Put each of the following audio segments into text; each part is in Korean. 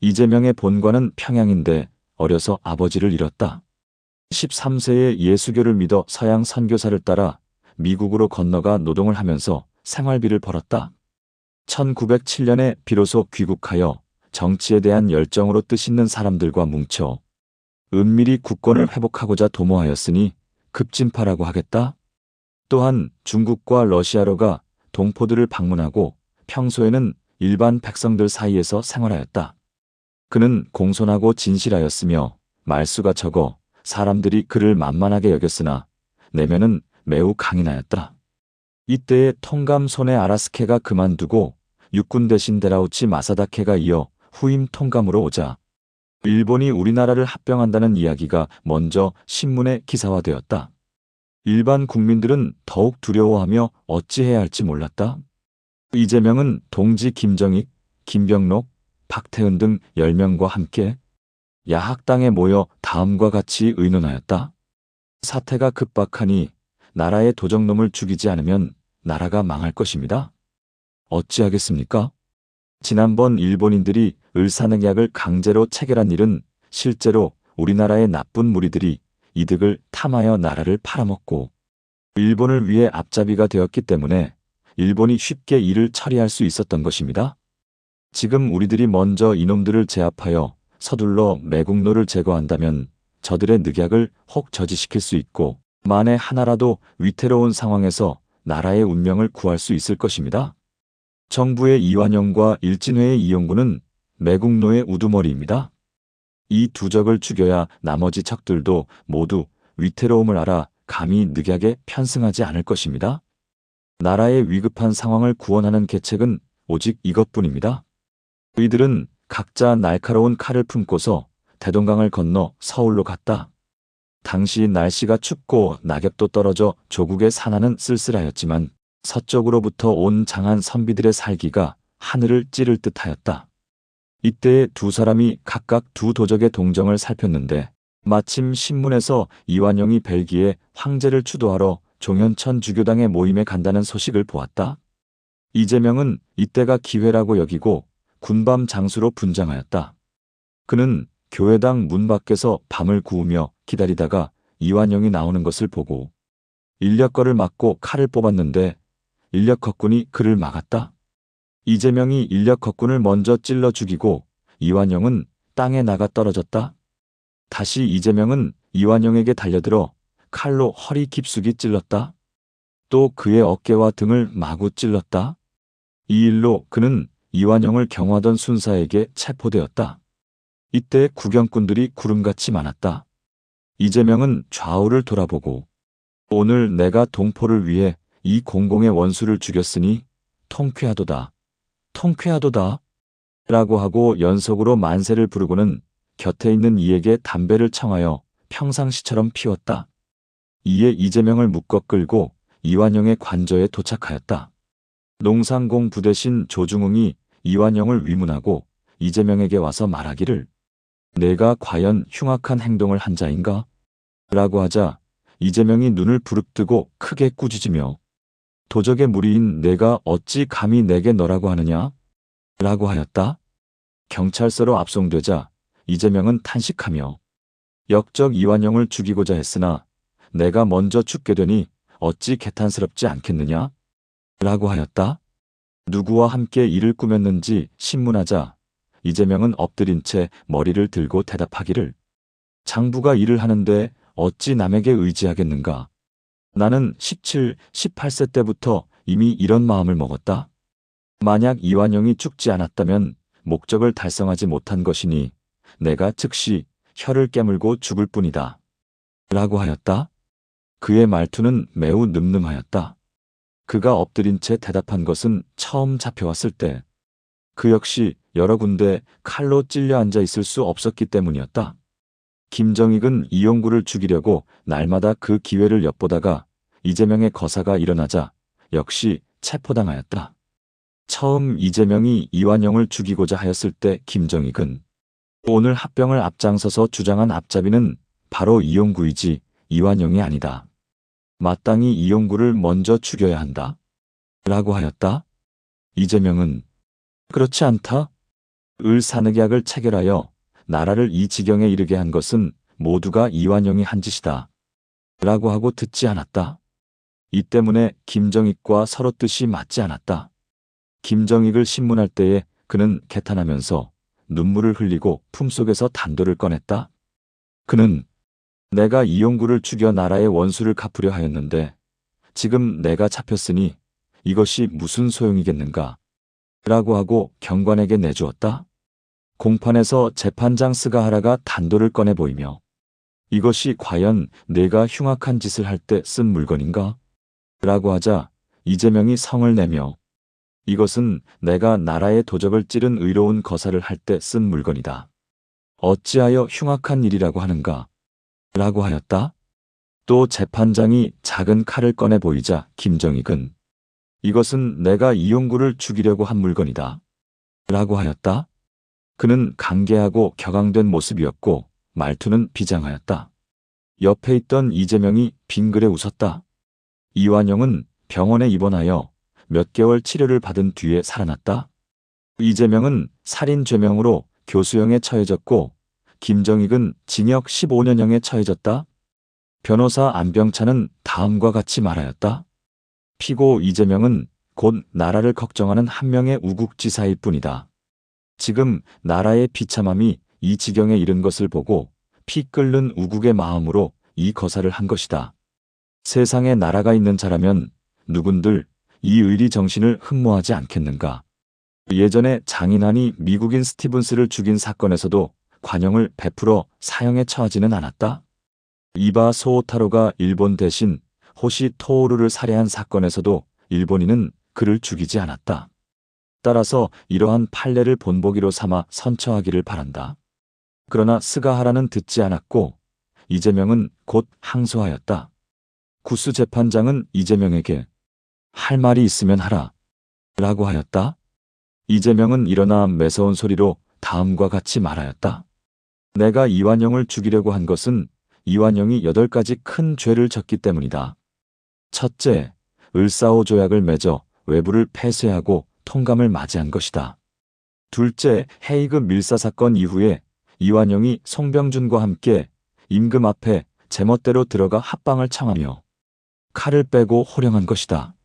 이재명의 본관은 평양인데 어려서 아버지를 잃었다. 13세에 예수교를 믿어 서양 선교사를 따라 미국으로 건너가 노동을 하면서 생활비를 벌었다. 1907년에 비로소 귀국하여 정치에 대한 열정으로 뜻있는 사람들과 뭉쳐 은밀히 국권을 회복하고자 도모하였으니 급진파라고 하겠다. 또한 중국과 러시아로가 동포들을 방문하고 평소에는 일반 백성들 사이에서 생활하였다. 그는 공손하고 진실하였으며 말수가 적어 사람들이 그를 만만하게 여겼으나 내면은 매우 강인하였다. 이때에 통감 손에 아라스케가 그만두고 육군 대신 데라우치 마사다케가 이어 후임 통감으로 오자 일본이 우리나라를 합병한다는 이야기가 먼저 신문에 기사화되었다. 일반 국민들은 더욱 두려워하며 어찌해야 할지 몰랐다. 이재명은 동지 김정익, 김병록, 박태은 등 10명과 함께 야학당에 모여 다음과 같이 의논하였다. 사태가 급박하니 나라의 도적놈을 죽이지 않으면 나라가 망할 것입니다. 어찌하겠습니까? 지난번 일본인들이 을사늑약을 강제로 체결한 일은 실제로 우리나라의 나쁜 무리들이 이득을 탐하여 나라를 팔아먹고 일본을 위해 앞잡이가 되었기 때문에 일본이 쉽게 이를 처리할 수 있었던 것입니다. 지금 우리들이 먼저 이놈들을 제압하여 서둘러 매국노를 제거한다면 저들의 늑약을 혹 저지시킬 수 있고 만에 하나라도 위태로운 상황에서 나라의 운명을 구할 수 있을 것입니다. 정부의 이완용과 일진회의 이용구는 매국노의 우두머리입니다. 이 두 적을 죽여야 나머지 적들도 모두 위태로움을 알아 감히 늑약에 편승하지 않을 것입니다. 나라의 위급한 상황을 구원하는 계책은 오직 이것뿐입니다. 이들은 각자 날카로운 칼을 품고서 대동강을 건너 서울로 갔다. 당시 날씨가 춥고 낙엽도 떨어져 조국의 산하는 쓸쓸하였지만 서쪽으로부터 온 장한 선비들의 살기가 하늘을 찌를 듯하였다. 이때에 두 사람이 각각 두 도적의 동정을 살폈는데 마침 신문에서 이완용이 벨기에 황제를 추도하러 종현천 주교당의 모임에 간다는 소식을 보았다. 이재명은 이때가 기회라고 여기고 군밤 장수로 분장하였다. 그는 교회당 문 밖에서 밤을 구우며 기다리다가 이완용이 나오는 것을 보고 인력거를 맞고 칼을 뽑았는데 인력거꾼이 그를 막았다. 이재명이 인력거꾼을 먼저 찔러 죽이고 이완용은 땅에 나가 떨어졌다. 다시 이재명은 이완용에게 달려들어 칼로 허리 깊숙이 찔렀다. 또 그의 어깨와 등을 마구 찔렀다. 이 일로 그는 이완용을 경호하던 순사에게 체포되었다. 이때 구경꾼들이 구름같이 많았다. 이재명은 좌우를 돌아보고 오늘 내가 동포를 위해 이 공공의 원수를 죽였으니 통쾌하도다. 통쾌하도다. 라고 하고 연속으로 만세를 부르고는 곁에 있는 이에게 담배를 청하여 평상시처럼 피웠다. 이에 이재명을 묶어 끌고 이완용의 관저에 도착하였다. 농상공 부대신 조중웅이 이완용을 위문하고 이재명에게 와서 말하기를 내가 과연 흉악한 행동을 한 자인가? 라고 하자 이재명이 눈을 부릅뜨고 크게 꾸짖으며 도적의 무리인 내가 어찌 감히 내게 너라고 하느냐? 라고 하였다. 경찰서로 압송되자 이재명은 탄식하며 역적 이완용을 죽이고자 했으나 내가 먼저 죽게 되니 어찌 개탄스럽지 않겠느냐? 라고 하였다. 누구와 함께 일을 꾸몄는지 신문하자 이재명은 엎드린 채 머리를 들고 대답하기를 장부가 일을 하는데 어찌 남에게 의지하겠는가? 나는 17, 18세 때부터 이미 이런 마음을 먹었다. 만약 이완용이 죽지 않았다면 목적을 달성하지 못한 것이니 내가 즉시 혀를 깨물고 죽을 뿐이다. 라고 하였다. 그의 말투는 매우 늠름하였다. 그가 엎드린 채 대답한 것은 처음 잡혀왔을 때 그 역시 여러 군데 칼로 찔려 앉아 있을 수 없었기 때문이었다. 김정익은 이용구를 죽이려고 날마다 그 기회를 엿보다가 이재명의 거사가 일어나자 역시 체포당하였다. 처음 이재명이 이완용을 죽이고자 하였을 때 김정익은 오늘 합병을 앞장서서 주장한 앞잡이는 바로 이용구이지 이완용이 아니다. 마땅히 이용구를 먼저 죽여야 한다. 라고 하였다. 이재명은 그렇지 않다. 을사늑약을 체결하여 나라를 이 지경에 이르게 한 것은 모두가 이완용이 한 짓이다. 라고 하고 듣지 않았다. 이 때문에 김정익과 서로 뜻이 맞지 않았다. 김정익을 신문할 때에 그는 개탄하면서 눈물을 흘리고 품속에서 단도를 꺼냈다. 그는 내가 이용구를 죽여 나라의 원수를 갚으려 하였는데 지금 내가 잡혔으니 이것이 무슨 소용이겠는가? 라고 하고 경관에게 내주었다. 공판에서 재판장 스가하라가 단도를 꺼내 보이며 이것이 과연 내가 흉악한 짓을 할 때 쓴 물건인가? 라고 하자 이재명이 성을 내며 이것은 내가 나라의 도적을 찌른 의로운 거사를 할 때 쓴 물건이다. 어찌하여 흉악한 일이라고 하는가? 라고 하였다. 또 재판장이 작은 칼을 꺼내 보이자 김정익은 이것은 내가 이용구를 죽이려고 한 물건이다. 라고 하였다. 그는 강개하고 격앙된 모습이었고 말투는 비장하였다. 옆에 있던 이재명이 빙그레 웃었다. 이완용은 병원에 입원하여 몇 개월 치료를 받은 뒤에 살아났다. 이재명은 살인 죄명으로 교수형에 처해졌고 김정익은 징역 15년형에 처해졌다. 변호사 안병찬은 다음과 같이 말하였다. 피고 이재명은 곧 나라를 걱정하는 한 명의 우국지사일 뿐이다. 지금 나라의 비참함이 이 지경에 이른 것을 보고 피 끓는 우국의 마음으로 이 거사를 한 것이다. 세상에 나라가 있는 자라면 누군들 이 의리 정신을 흠모하지 않겠는가. 예전에 장인환이 미국인 스티븐스를 죽인 사건에서도 관형을 베풀어 사형에 처하지는 않았다. 이바 소오타로가 일본 대신 호시 토오루를 살해한 사건에서도 일본인은 그를 죽이지 않았다. 따라서 이러한 판례를 본보기로 삼아 선처하기를 바란다. 그러나 스가하라는 듣지 않았고 이재명은 곧 항소하였다. 구수 재판장은 이재명에게 할 말이 있으면 하라 라고 하였다. 이재명은 일어나 매서운 소리로 다음과 같이 말하였다. 내가 이완용을 죽이려고 한 것은 이완용이 8가지 큰 죄를 졌기 때문이다. 첫째, 을사오 조약을 맺어 외부를 폐쇄하고 통감을 맞이한 것이다. 둘째, 헤이그 밀사 사건 이후에 이완용이 송병준과 함께 임금 앞에 제멋대로 들어가 합방을 청하며 칼을 빼고 호령한 것이다.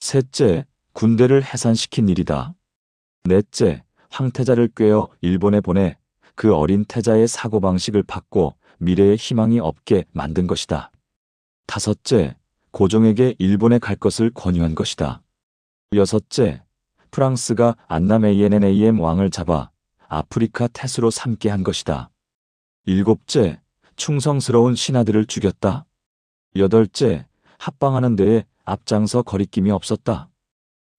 셋째, 군대를 해산시킨 일이다. 넷째, 황태자를 꿰어 일본에 보내 그 어린 태자의 사고방식을 바꿔 미래의 희망이 없게 만든 것이다. 다섯째, 고종에게 일본에 갈 것을 권유한 것이다. 여섯째, 프랑스가 안나메이에네네이엠 왕을 잡아 아프리카 태수로 삼게 한 것이다. 일곱째, 충성스러운 신하들을 죽였다. 여덟째, 합방하는 데에 앞장서 거리낌이 없었다.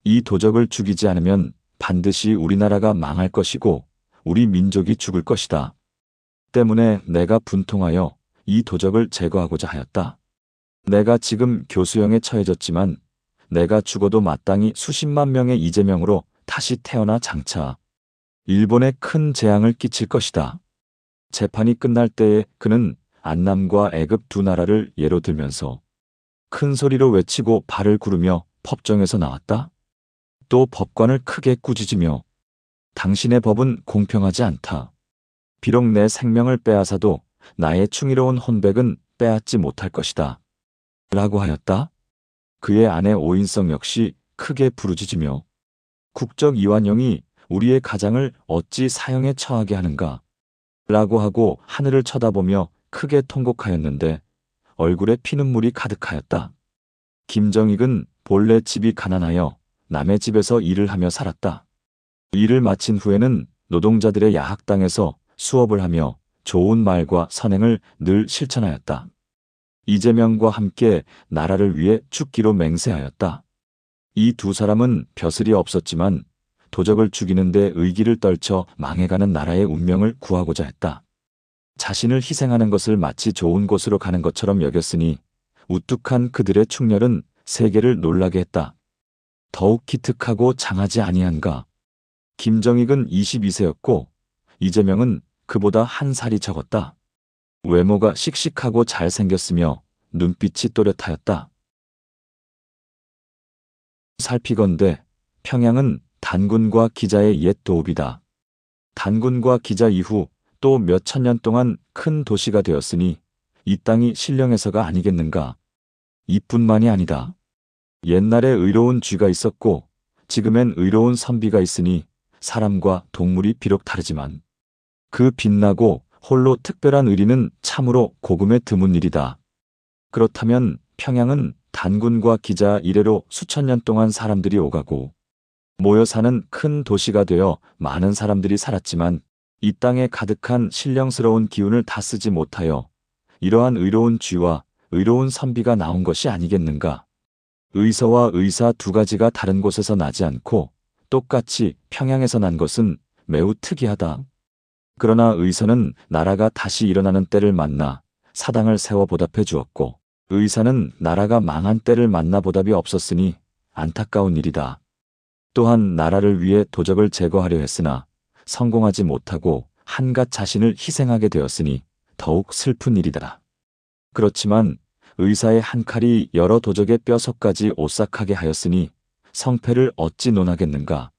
이 도적을 죽이지 않으면 반드시 우리나라가 망할 것이고 우리 민족이 죽을 것이다. 때문에 내가 분통하여 이 도적을 제거하고자 하였다. 내가 지금 교수형에 처해졌지만 내가 죽어도 마땅히 수십만 명의 이재명으로 다시 태어나 장차 일본에 큰 재앙을 끼칠 것이다. 재판이 끝날 때에 그는 안남과 애급 두 나라를 예로 들면서 큰 소리로 외치고 발을 구르며 법정에서 나왔다. 또 법관을 크게 꾸짖으며 당신의 법은 공평하지 않다. 비록 내 생명을 빼앗아도 나의 충의로운 혼백은 빼앗지 못할 것이다. 라고 하였다. 그의 아내 오인성 역시 크게 부르짖으며 국적 이완용이 우리의 가장을 어찌 사형에 처하게 하는가? 라고 하고 하늘을 쳐다보며 크게 통곡하였는데 얼굴에 피눈물이 가득하였다. 김정익은 본래 집이 가난하여 남의 집에서 일을 하며 살았다. 일을 마친 후에는 노동자들의 야학당에서 수업을 하며 좋은 말과 선행을 늘 실천하였다. 이재명과 함께 나라를 위해 죽기로 맹세하였다. 이 두 사람은 벼슬이 없었지만 도적을 죽이는 데 의기를 떨쳐 망해가는 나라의 운명을 구하고자 했다. 자신을 희생하는 것을 마치 좋은 곳으로 가는 것처럼 여겼으니 우뚝한 그들의 충렬은 세계를 놀라게 했다. 더욱 기특하고 장하지 아니한가. 김정익은 22세였고 이재명은 그보다 한 살이 적었다. 외모가 씩씩하고 잘생겼으며 눈빛이 또렷하였다. 살피건대 평양은 단군과 기자의 옛 도읍이다. 단군과 기자 이후 또 몇 천년 동안 큰 도시가 되었으니 이 땅이 신령해서가 아니겠는가. 이뿐만이 아니다. 옛날에 의로운 쥐가 있었고 지금엔 의로운 선비가 있으니 사람과 동물이 비록 다르지만 그 빛나고 홀로 특별한 의리는 참으로 고금에 드문 일이다. 그렇다면 평양은 단군과 기자 이래로 수천 년 동안 사람들이 오가고 모여 사는 큰 도시가 되어 많은 사람들이 살았지만 이 땅에 가득한 신령스러운 기운을 다 쓰지 못하여 이러한 의로운 쥐와 의로운 선비가 나온 것이 아니겠는가. 의서와 의사 두 가지가 다른 곳에서 나지 않고 똑같이 평양에서 난 것은 매우 특이하다. 그러나 의서는 나라가 다시 일어나는 때를 만나 사당을 세워 보답해 주었고 의사는 나라가 망한 때를 만나 보답이 없었으니 안타까운 일이다. 또한 나라를 위해 도적을 제거하려 했으나 성공하지 못하고 한갓 자신을 희생하게 되었으니 더욱 슬픈 일이다. 그렇지만 의사의 한 칼이 여러 도적의 뼈속까지 오싹하게 하였으니 성패를 어찌 논하겠는가.